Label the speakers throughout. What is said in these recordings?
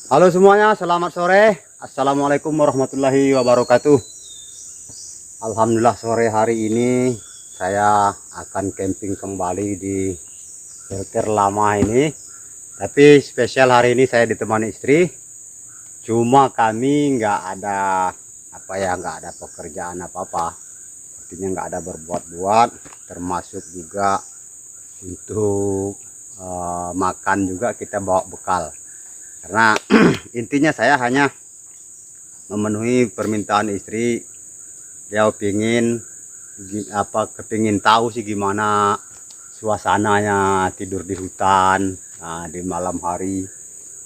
Speaker 1: Halo semuanya, selamat sore. Assalamualaikum warahmatullahi wabarakatuh. Alhamdulillah sore hari ini saya akan camping kembali di shelter lama ini. Tapi spesial hari ini saya ditemani istri. Cuma kami nggak ada nggak ada pekerjaan apa-apa. Artinya nggak ada berbuat-buat, termasuk juga untuk makan juga kita bawa bekal. Karena intinya saya hanya memenuhi permintaan istri. Dia kepingin tahu sih gimana suasananya tidur di hutan di malam hari.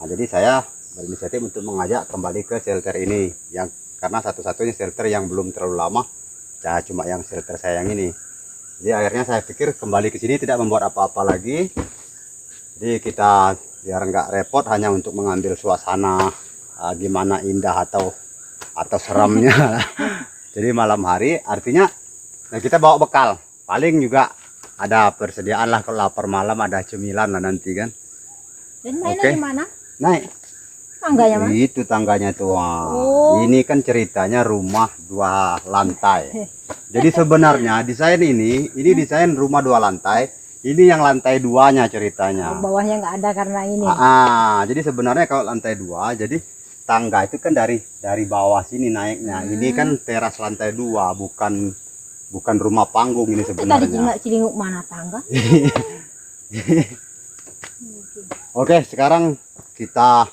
Speaker 1: Jadi saya berinisiatif untuk mengajak kembali ke shelter ini, yang karena satu-satunya shelter yang belum terlalu lama, cuma yang shelter saya yang ini. Jadi akhirnya saya pikir kembali ke sini tidak membuat apa-apa lagi. Jadi kita biar nggak repot hanya untuk mengambil suasana gimana indah atau seramnya. Jadi malam hari artinya kita bawa bekal, paling juga ada persediaan lah, kalau lapar malam ada cemilan lah nanti kan.
Speaker 2: Dan mainnya di mana?
Speaker 1: Naik
Speaker 2: Tangganya mana?
Speaker 1: itu tangganya tuh.
Speaker 2: Oh.
Speaker 1: Ini kan ceritanya rumah 2 lantai. Jadi sebenarnya desain ini desain rumah 2 lantai. Ini yang lantai 2-nya ceritanya.
Speaker 2: Bawahnya nggak ada karena ini.
Speaker 1: Jadi sebenarnya kalau lantai 2, jadi tangga itu kan dari bawah sini naiknya. Ini kan teras lantai 2, bukan rumah panggung ini sebenarnya.
Speaker 2: Tadi cilinguk mana tangga?
Speaker 1: Oke, sekarang kita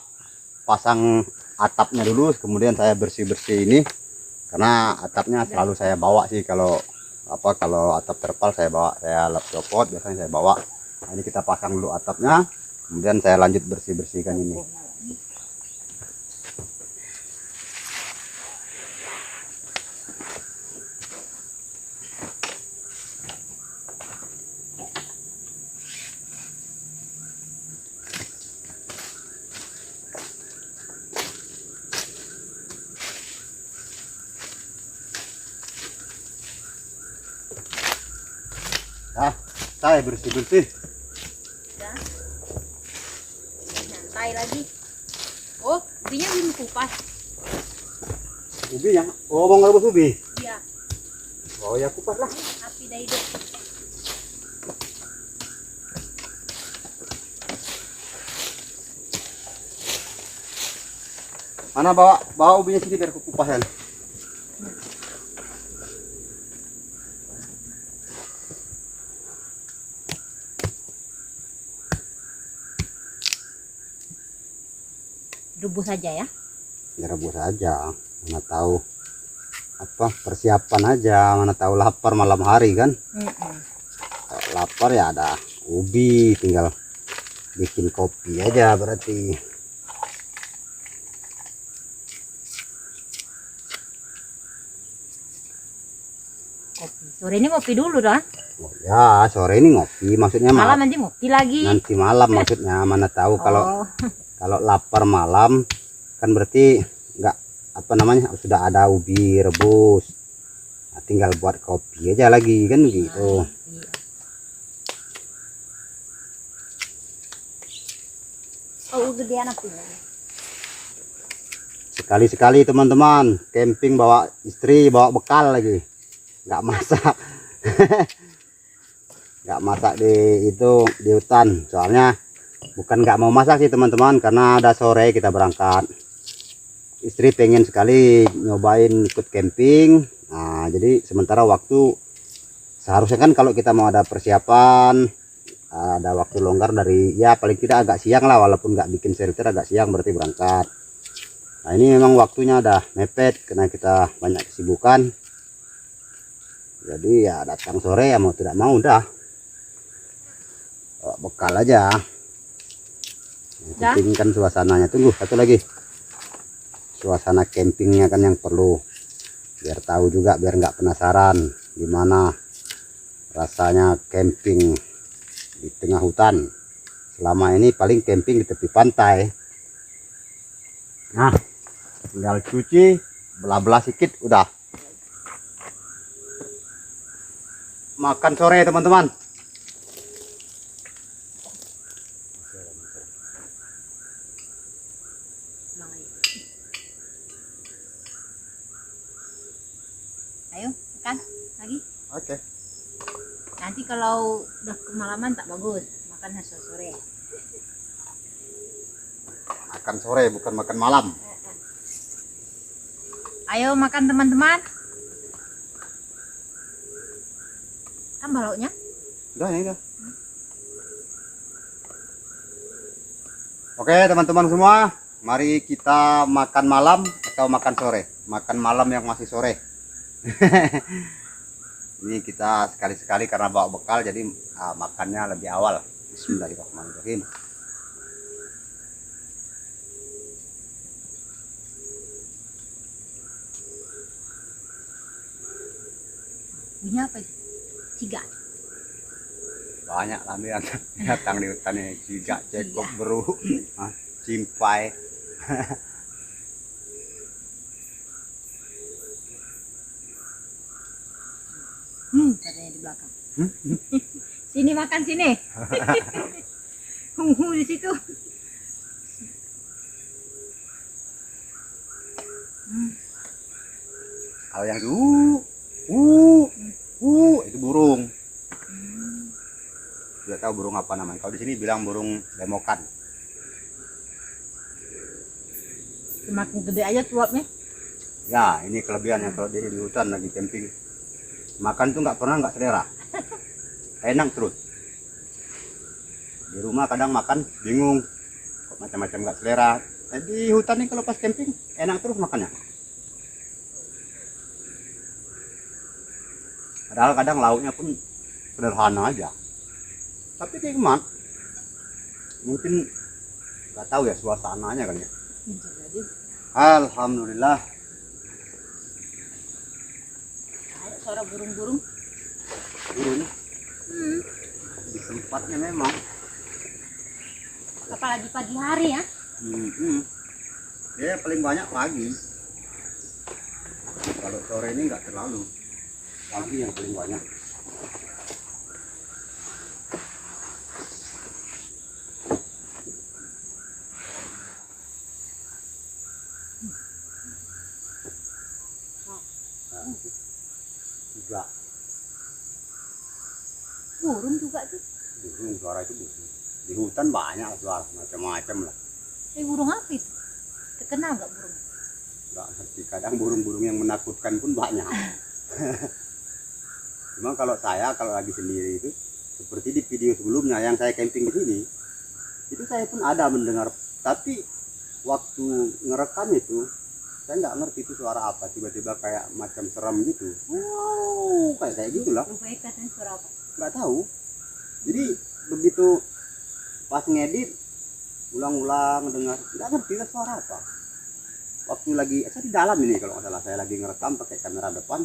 Speaker 1: pasang atapnya dulu, kemudian saya bersih-bersih ini. Karena atapnya selalu saya bawa sih, kalau atap terpal saya lap copot, biasanya saya bawa. Nah, ini kita pasang dulu atapnya, kemudian saya lanjut bersih-bersihkan ini. Nah, saya bersih-bersih.
Speaker 2: Ya. Nyantai lagi. Oh, ubinya belum kupas.
Speaker 1: Ubi yang, mau ngerebus ubi?
Speaker 2: Iya.
Speaker 1: Oh ya, kupas lah.
Speaker 2: Api dah hidup.
Speaker 1: Mana bawa ubinya sini biar kupas ya.
Speaker 2: Rebus saja ya.
Speaker 1: Ya rebus aja, mana tahu persiapan aja, mana tahu lapar malam hari kan. Kalau lapar ya ada ubi, tinggal bikin kopi aja berarti.
Speaker 2: Kopi. Sore ini ngopi dulu dah.
Speaker 1: Oh ya, sore ini ngopi, maksudnya
Speaker 2: Malam nanti ngopi lagi.
Speaker 1: nanti malam maksudnya. Mana tahu kalau
Speaker 2: Oh.
Speaker 1: kalau lapar malam kan berarti nggak sudah ada ubi rebus. Nah, tinggal buat kopi aja lagi kan gitu.
Speaker 2: Iya. Oh, gedean api.
Speaker 1: Sekali-sekali teman-teman camping bawa istri, bawa bekal lagi, nggak masak. Nggak masak di hutan, soalnya bukan nggak mau masak sih teman-teman, karena ada sore kita berangkat. Istri pengen sekali nyobain ikut camping. Nah, jadi sementara waktu seharusnya kan kalau kita mau ada persiapan, ada waktu longgar dari ya paling tidak agak siang lah, walaupun nggak bikin shelter agak siang berarti berangkat. Nah, ini memang waktunya udah mepet karena kita banyak kesibukan. Jadi ya datang sore ya mau tidak mau udah bawa bekal aja. Yang penting kan suasananya. Tunggu satu lagi, suasana campingnya kan yang perlu, biar tahu juga, biar nggak penasaran gimana rasanya camping di tengah hutan. Selama ini paling camping di tepi pantai. Nah, tinggal cuci, belah-belah sedikit udah. Makan sore teman-teman.
Speaker 2: Ayo, makan lagi.
Speaker 1: Oke.
Speaker 2: Nanti kalau udah kemalaman tak bagus. Makan sore.
Speaker 1: Makan sore bukan makan malam.
Speaker 2: Ayo makan teman-teman. Tambah lauknya.
Speaker 1: Udah ini udah. Oke teman-teman semua, mari kita makan malam atau makan sore. Makan malam yang masih sore. Ini kita sekali-sekali karena bawa bekal, jadi makannya lebih awal. Bismillahirrahmanirrahim.
Speaker 2: Bunyi apa itu? Ciga.
Speaker 1: Banyak lah binatang di hutan ini, ciga, cekok, beru, cimpai.
Speaker 2: Katanya di belakang. Sini makan sini. Di situ.
Speaker 1: Kalau yang itu itu burung. Tidak tahu burung apa namanya. Kalau di sini bilang burung lemokan.
Speaker 2: Semakin gede aja suapnya.
Speaker 1: Ya, ini kelebihannya kalau di hutan lagi camping. Makan tuh nggak pernah nggak selera. Enak terus. Di rumah kadang makan bingung, kok macam-macam nggak selera. Di hutan nih kalau pas camping enak terus makannya. Padahal kadang lauknya pun sederhana aja. Tapi nikmat. Mungkin nggak tahu ya suasananya kali ya.
Speaker 2: Jadi,
Speaker 1: Alhamdulillah.
Speaker 2: ada suara burung-burung.
Speaker 1: Burung di tempatnya memang.
Speaker 2: Apalagi pagi hari ya.
Speaker 1: Ya paling banyak pagi. Kalau sore ini nggak terlalu. Pagi yang paling banyak. Juga
Speaker 2: Burung juga tuh.
Speaker 1: burung, suara itu burung. Di hutan banyak suara macam-macam lah.
Speaker 2: Burung apa itu? Terkenal gak burung?
Speaker 1: Nggak ngerti, kadang burung-burung yang menakutkan pun banyak. Cuma kalau lagi sendiri itu seperti di video sebelumnya yang saya camping di sini, itu saya pun ada mendengar, tapi waktu ngerekam itu saya nggak ngerti itu suara apa, tiba-tiba kayak macam serem gitu. Wow, kayak gitulah.
Speaker 2: Rupanya katanya suara apa?
Speaker 1: Nggak tahu. Jadi begitu pas ngedit ulang-ulang dengar, nggak ngerti itu suara apa. Waktu lagi saya di dalam ini kalau nggak salah, saya lagi ngerekam pakai kamera depan,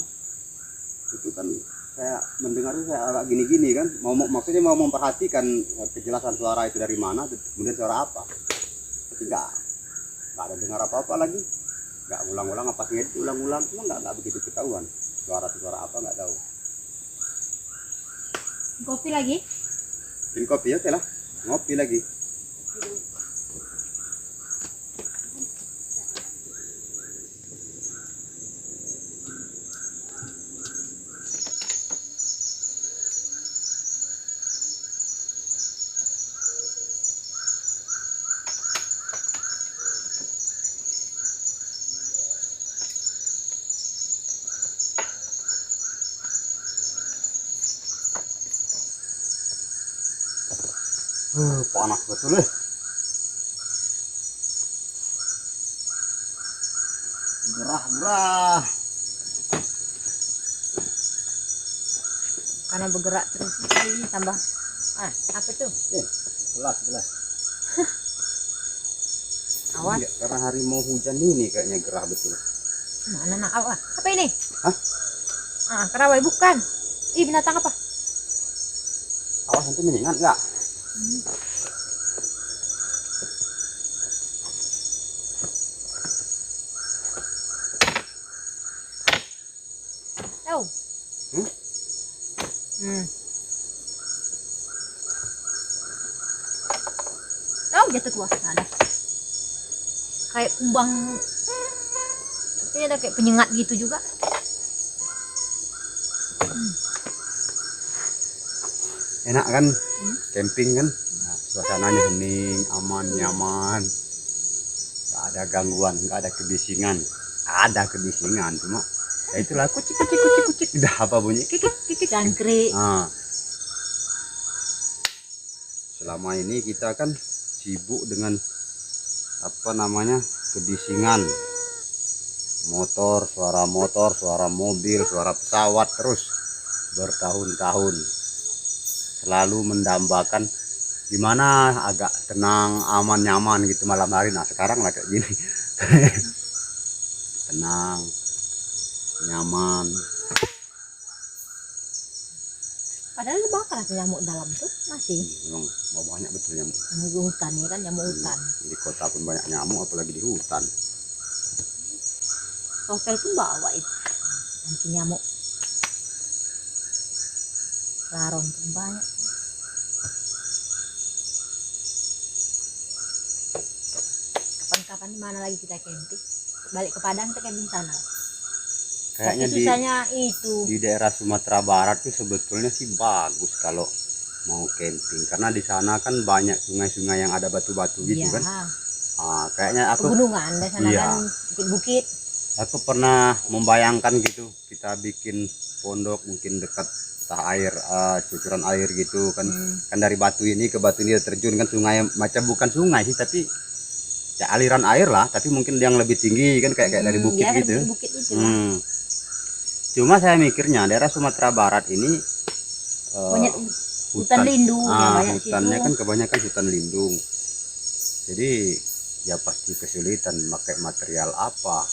Speaker 1: itu kan saya mendengar itu saya agak gini-gini kan, maksudnya mau memperhatikan kejelasan suara itu dari mana, kemudian suara apa. Tapi nggak ada dengar apa-apa lagi. Nggak ulang-ulang apa ngedit ulang-ulang, cuma nggak begitu ketahuan suara apa nggak tahu.
Speaker 2: Kopi lagi?
Speaker 1: Bikin kopi oke lah, ngopi lagi. Panas betul ya. Gerah.
Speaker 2: Karena bergerak terus ini tambah apa tuh?
Speaker 1: Belas.
Speaker 2: Awas.
Speaker 1: Ya, karena hari mau hujan ini kayaknya gerah betul.
Speaker 2: Mana apa ini?
Speaker 1: Hah?
Speaker 2: Kerawai bukan. Ih, binatang apa?
Speaker 1: Awas nanti menyengat nggak?
Speaker 2: Tahu? Oh, jatuh ke bawah sana. Kayak kumbang. Tapi ada kayak penyengat gitu juga.
Speaker 1: Enak kan camping kan, nah, suasananya hening, aman, nyaman, nggak ada gangguan, nggak ada kebisingan. Ada kebisingan cuma ya itulah kucik kucik kucik kucik, udah apa bunyi kikik kikik.
Speaker 2: Jangkrik.
Speaker 1: Nah, selama ini kita kan sibuk dengan apa namanya kebisingan motor, suara mobil, suara pesawat terus bertahun-tahun, selalu mendambakan gimana agak tenang, aman, nyaman gitu malam hari. Nah sekarang lah kayak gini tenang, nyaman.
Speaker 2: Padahal bakar ada nyamuk dalam tuh masih.
Speaker 1: Memang mau banyak betul nyamuk.
Speaker 2: Nyamuk hutan ya kan, nyamuk hutan.
Speaker 1: Di kota pun banyak nyamuk, apalagi di hutan.
Speaker 2: Hotel pun bawa itu anti nyamuk. Larong pun banyak. Kapan-kapan di mana lagi kita camping? Balik ke Padang kita camping sana.
Speaker 1: Kayaknya
Speaker 2: Tapi susahnya itu.
Speaker 1: di daerah Sumatera Barat tuh sebetulnya sih bagus kalau mau camping, karena di sana kan banyak sungai-sungai yang ada batu-batu gitu
Speaker 2: Iya.
Speaker 1: kan. Kayaknya aku
Speaker 2: Pegunungan di sana
Speaker 1: Iya.
Speaker 2: kan bukit-bukit.
Speaker 1: aku pernah membayangkan gitu, kita bikin pondok mungkin dekat tah air, cucuran air gitu kan. Kan dari batu ini ke batu ini terjun kan sungai, macam bukan sungai sih tapi ya aliran air lah, tapi mungkin yang lebih tinggi kan kayak dari bukit
Speaker 2: Ya,
Speaker 1: gitu.
Speaker 2: dari bukit itu lah.
Speaker 1: Cuma saya mikirnya daerah Sumatera Barat ini
Speaker 2: Banyak hutan lindung ya, banyak
Speaker 1: hutannya
Speaker 2: situ.
Speaker 1: kan kebanyakan hutan lindung, jadi ya pasti kesulitan pakai material apa.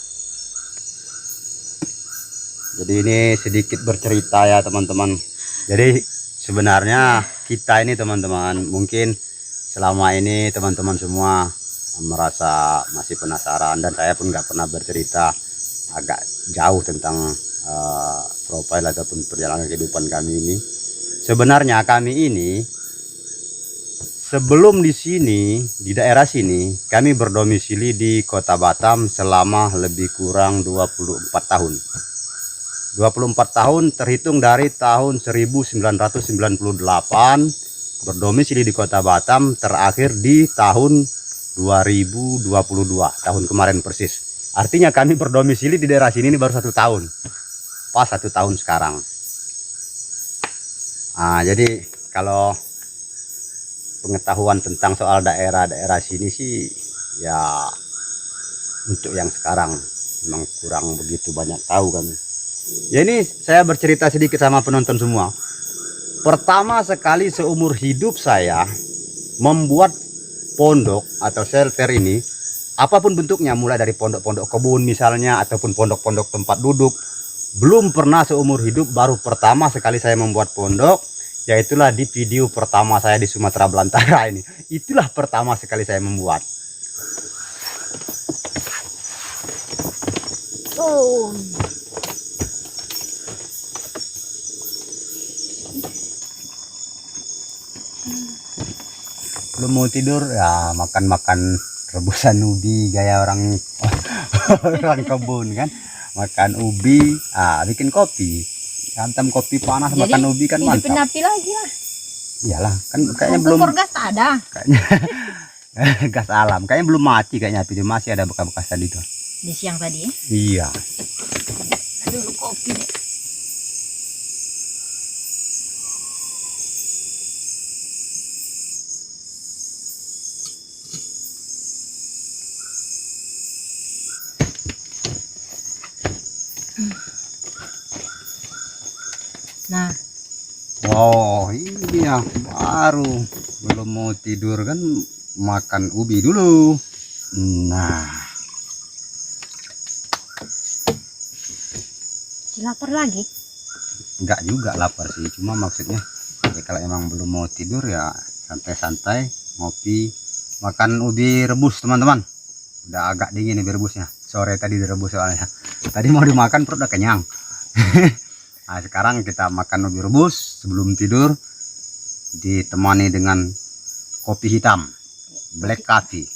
Speaker 1: Jadi ini sedikit bercerita ya teman-teman. Jadi sebenarnya kita ini teman-teman, mungkin selama ini teman-teman semua merasa masih penasaran, dan saya pun nggak pernah bercerita agak jauh tentang profil ataupun perjalanan kehidupan kami ini. Sebenarnya kami ini sebelum di sini, di daerah sini, kami berdomisili di Kota Batam selama lebih kurang 24 tahun. 24 tahun terhitung dari tahun 1998 berdomisili di Kota Batam, terakhir di tahun 2022, tahun kemarin persis. Artinya kami berdomisili di daerah sini ini baru 1 tahun, pas 1 tahun sekarang. Jadi kalau pengetahuan tentang soal daerah-daerah sini sih ya untuk yang sekarang memang kurang begitu banyak tahu kami. Ya ini saya bercerita sedikit sama penonton semua. Pertama sekali seumur hidup saya membuat pondok atau shelter ini, apapun bentuknya, mulai dari pondok-pondok kebun misalnya ataupun pondok-pondok tempat duduk, belum pernah seumur hidup. Baru pertama sekali saya membuat pondok, yaitulah di video pertama saya di Sumatera Belantara ini. Itulah pertama sekali saya membuat.
Speaker 2: Oh.
Speaker 1: Belum mau tidur ya makan-makan rebusan ubi gaya orang orang kebun kan. Makan ubi, bikin kopi, hantam kopi panas. Jadi, makan ubi kan mantap.
Speaker 2: Hidupin api lagi lah.
Speaker 1: Iyalah, kan kayaknya belum.
Speaker 2: Kompor gas tak ada.
Speaker 1: Kayaknya gas alam, kayaknya belum mati kayaknya api, masih ada bekas-bekas tadi tuh.
Speaker 2: Di siang tadi ya.
Speaker 1: Iya.
Speaker 2: Dulu kopi deh. Nah,
Speaker 1: Wow, ini ya baru belum mau tidur kan makan ubi dulu. Nah,
Speaker 2: si lapar lagi.
Speaker 1: enggak juga lapar sih, cuma maksudnya ya kalau emang belum mau tidur ya santai-santai ngopi, makan ubi rebus teman-teman. Udah agak dingin ubi rebusnya, sore tadi direbus soalnya. Tadi mau dimakan perut udah kenyang. Nah, sekarang kita makan ubi rebus sebelum tidur, ditemani dengan kopi hitam, black coffee.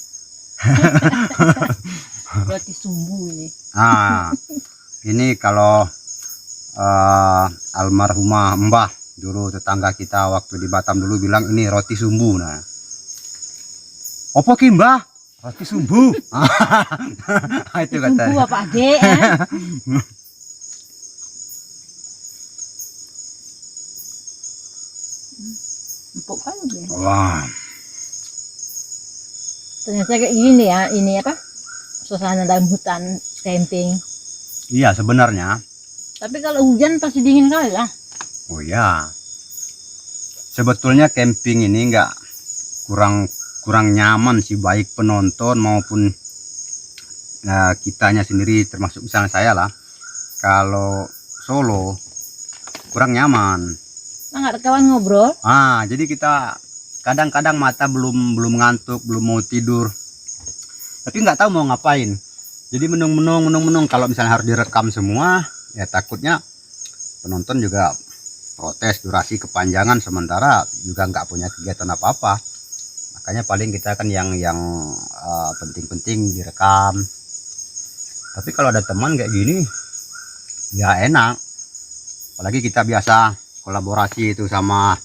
Speaker 2: Berarti sumbu ini.
Speaker 1: Nah, ini kalau almarhumah Mbah dulu, tetangga kita waktu di Batam dulu bilang ini roti sumbu. Nah, apa ki Mbah? Roti sumbu. Itu katanya.
Speaker 2: Sumbu apa adek? Eh? Empuk kan dia.
Speaker 1: Wah,
Speaker 2: Ternyata kayak gini ya, ini apa? Suasana dalam hutan camping.
Speaker 1: iya sebenarnya.
Speaker 2: Tapi kalau hujan pasti dingin kali lah.
Speaker 1: Oh ya, sebetulnya camping ini nggak kurang nyaman sih, baik penonton maupun kitanya sendiri, termasuk misalnya saya lah. Kalau solo kurang nyaman.
Speaker 2: Nah, nggak ada kawan ngobrol.
Speaker 1: Jadi kita kadang-kadang mata belum ngantuk, belum mau tidur, tapi nggak tahu mau ngapain. Jadi menung. Kalau misalnya harus direkam semua, ya takutnya penonton juga protes durasi kepanjangan, sementara juga nggak punya kegiatan apa-apa. Makanya paling kita kan yang penting-penting direkam. Tapi kalau ada teman kayak gini ya enak, apalagi kita biasa kolaborasi itu sama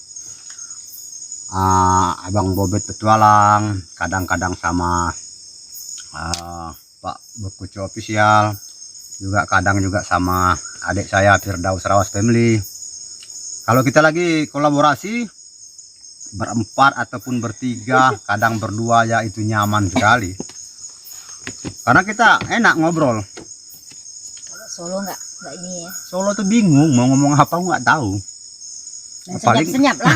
Speaker 1: Abang Bobet Petualang, kadang-kadang sama Pak Berkucu Official, juga kadang juga sama adik saya Firdaus Rawas Family. Kalau kita lagi kolaborasi berempat ataupun bertiga, kadang berdua, ya itu nyaman sekali karena kita enak ngobrol.
Speaker 2: Kalau solo nggak ini ya.
Speaker 1: Solo tuh bingung mau ngomong apa, nggak tahu.
Speaker 2: Dan
Speaker 1: Paling-
Speaker 2: senyap lah.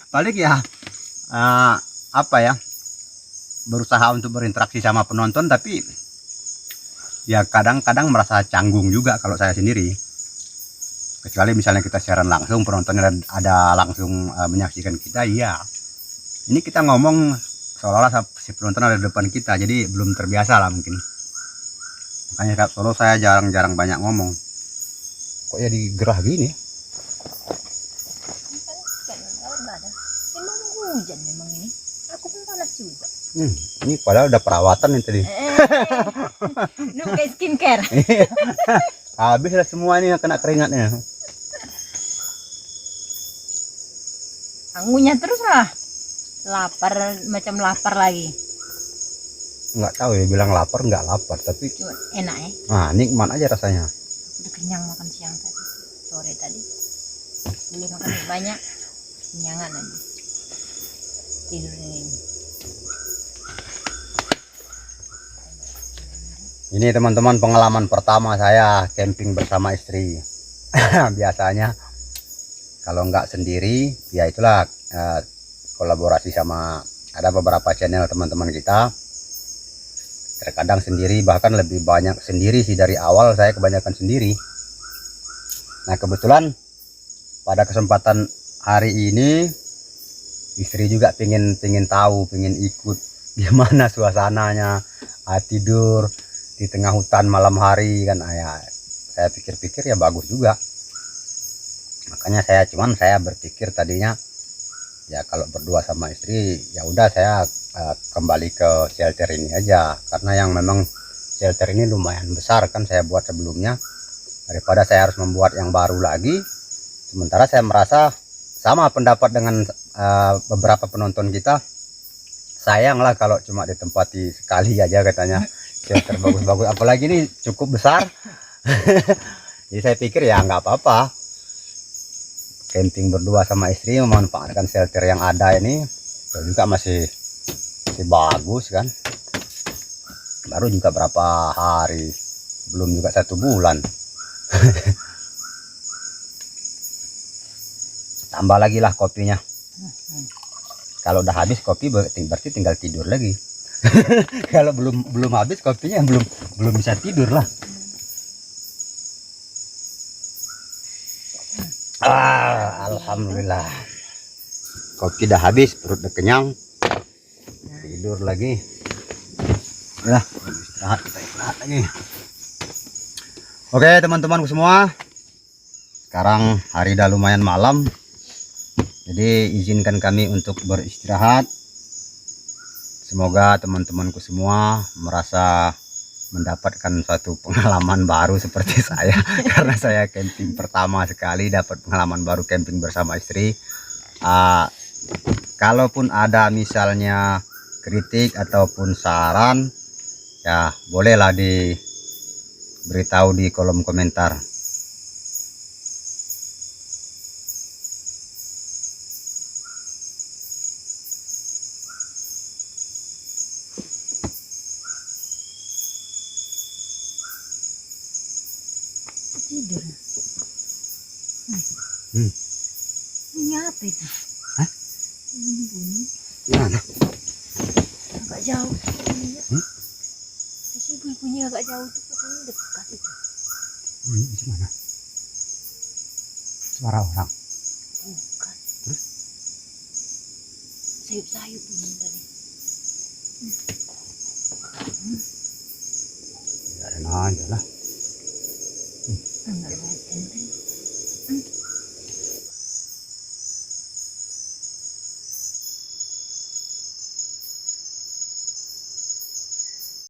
Speaker 1: Paling ya apa ya, berusaha untuk berinteraksi sama penonton, tapi ya kadang-kadang merasa canggung juga kalau saya sendiri, kecuali misalnya kita siaran langsung, penontonnya ada langsung menyaksikan kita. Iya, ini kita ngomong seolah-olah si penonton ada di depan kita, jadi belum terbiasa lah mungkin. Makanya solo saya jarang-jarang banyak ngomong. Kok ya digerah gini?
Speaker 2: Emang hujan memang ini. Aku pun panas juga.
Speaker 1: Ini padahal udah perawatan nih tadi.
Speaker 2: Lu kayak skincare.
Speaker 1: Habis lah semua ini yang kena keringatnya.
Speaker 2: Ngunyah terus lah. Lapar, macam lapar lagi.
Speaker 1: Nggak tahu ya, bilang lapar nggak lapar, tapi
Speaker 2: Cuma enak ya.
Speaker 1: nikmat aja rasanya.
Speaker 2: Udah kenyang makan siang tadi. Sore tadi. Boleh makan banyak. Kenyangan aja. Tidur ini.
Speaker 1: Ini teman-teman pengalaman pertama saya camping bersama istri. Biasanya kalau nggak sendiri, ya itulah kolaborasi sama ada beberapa channel teman-teman kita. Terkadang sendiri, bahkan lebih banyak sendiri sih, dari awal saya kebanyakan sendiri. Nah kebetulan pada kesempatan hari ini istri juga pingin tahu, pingin ikut gimana suasananya tidur di tengah hutan malam hari kan. Ya, saya pikir-pikir ya bagus juga. Makanya saya berpikir tadinya ya kalau berdua sama istri ya udah saya kembali ke shelter ini aja, karena yang memang shelter ini lumayan besar kan saya buat sebelumnya, daripada saya harus membuat yang baru lagi. Sementara saya merasa sama pendapat dengan beberapa penonton kita, sayang lah kalau cuma ditempati sekali aja katanya shelter bagus-bagus, apalagi ini cukup besar. Jadi saya pikir ya nggak apa-apa, camping berdua sama istri memanfaatkan shelter yang ada ini juga masih bagus kan. Baru juga berapa hari, belum juga 1 bulan. Tambah lagi lah kopinya. Kalau udah habis kopi berarti tinggal tidur lagi. Kalau belum habis kopinya belum bisa tidur lah. Alhamdulillah. Kopi udah habis, perut udah kenyang. Tidur lagi. Udah, kita istirahat lagi. Oke teman-temanku semua, sekarang hari udah lumayan malam, jadi izinkan kami untuk beristirahat. Semoga teman-temanku semua merasa mendapatkan suatu pengalaman baru seperti saya karena saya camping pertama sekali dapat pengalaman baru camping bersama istri. Kalaupun ada misalnya kritik ataupun saran, ya bolehlah diberitahu di kolom komentar.
Speaker 2: Tidur.
Speaker 1: Hmm.
Speaker 2: Ini apa itu?
Speaker 1: Hah?
Speaker 2: Ini bunyi.
Speaker 1: Mana?
Speaker 2: Agak jauh.
Speaker 1: Hmm?
Speaker 2: Tapi bunyi agak jauh tuh katanya dekat itu.
Speaker 1: Bunyi di mana? Suara orang.
Speaker 2: Bukan.
Speaker 1: Terus?
Speaker 2: Sayup-sayup bunyi tadi.
Speaker 1: Biarin aja lah.
Speaker 2: Enggak ada.